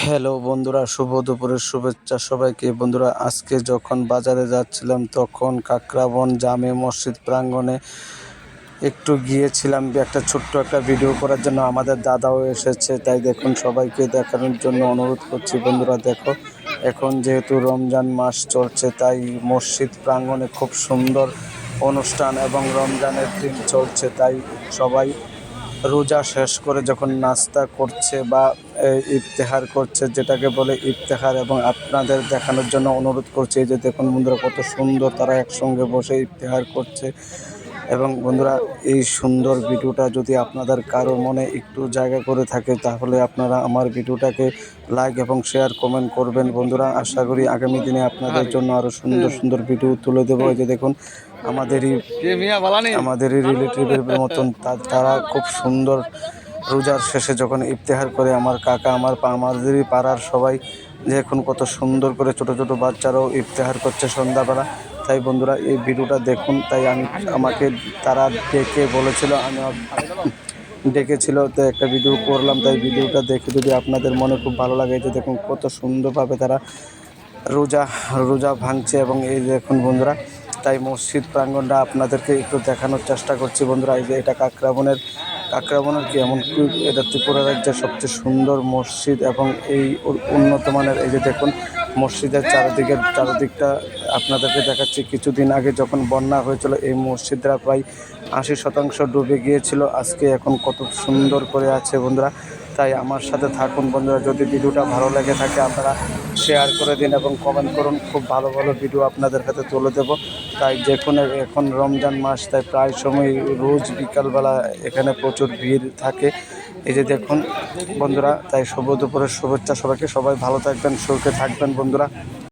Hello বন্ধুরা, শুভ দুপুরের শুভেচ্ছা সবাইকে। বন্ধুরা, আজকে যখন বাজারে যাচ্ছিলাম তখন কাকরাবন জামে মসজিদ প্রাঙ্গণে একটু গিয়েছিলাম একটা ছোট্ট একটা ভিডিও করার জন্য। আমাদের দাদাও এসেছে, তাই দেখুন সবাইকে দেখানোর জন্য অনুরোধ করছি। বন্ধুরা দেখো, এখন যেহেতু রমজান মাস চলছে তাই মসজিদ প্রাঙ্গণে খুব সুন্দর অনুষ্ঠান এবং রমজানের দিন চলছে, তাই সবাই রোজা শেষ করে যখন নাস্তা করছে বা ইফতেহার করছে, যেটাকে বলে ইফতেহার, এবং আপনাদের দেখানোর জন্য অনুরোধ করছি। এই যে দেখুন বন্ধুরা, কত সুন্দর তারা একসঙ্গে বসে ইফতেহার করছে। এবং বন্ধুরা, এই সুন্দর ভিডিওটা যদি আপনাদের কারো মনে একটু জায়গা করে থাকে তাহলে আপনারা আমার ভিডিওটাকে লাইক এবং শেয়ার কমেন্ট করবেন। বন্ধুরা, আশা করি আগামী দিনে আপনাদের জন্য আরও সুন্দর সুন্দর ভিডিও তুলে দেবো। এই যে দেখুন আমাদেরই রিলেটিভের মতন তারা খুব সুন্দর রোজার শেষে যখন ইফতেহার করে, আমার কাকা, আমাদেরই পাড়ার সবাই দেখুন কত সুন্দর করে ছোট ছোট বাচ্চারাও ইফতেহার করছে সন্ধ্যাবেলা। তাই বন্ধুরা, এই ভিডিওটা দেখুন। তাই আমাকে তারা বলেছিল, ডেকেছিল, তো একটা ভিডিও করলাম। তাই ভিডিওটা দেখে যদি আপনাদের মনে খুব ভালো লাগে, যে দেখুন কত সুন্দরভাবে তারা রোজা ভাঙছে। এবং এই দেখুন বন্ধুরা, তাই মসজিদ প্রাঙ্গণটা আপনাদেরকে একটু দেখানোর চেষ্টা করছি। বন্ধুরা, এই যে এটা কাকরাবনের কি এমন কি, এটা ত্রিপুরা রাজ্যের সবচেয়ে সুন্দর মসজিদ এবং এই উন্নত মানের। এই যে দেখুন মসজিদের চারদিকটা আপনাদেরকে দেখাচ্ছি। কিছুদিন আগে যখন বন্যা হয়েছিল এই মসজিদটা প্রায় 80% ডুবে গিয়েছিল। আজকে এখন কত সুন্দর করে আছে বন্ধুরা। তাই আমার সাথে থাকুন বন্ধুরা। যদি ভিডিওটা ভালো লেগে থাকে আপনারা শেয়ার করে দিন এবং কমেন্ট করুন। খুব ভালো ভালো ভিডিও আপনাদের কাছে তুলে দেব। তাই এখন রমজান মাস, তাই প্রায় সময় রোজ বিকালবেলা এখানে প্রচুর ভিড় থাকে। এই যে দেখুন বন্ধুরা, তাই শুভ দুপুরের শুভেচ্ছা সবাইকে। সবাই ভালো থাকবেন, সুখে থাকবেন বন্ধুরা।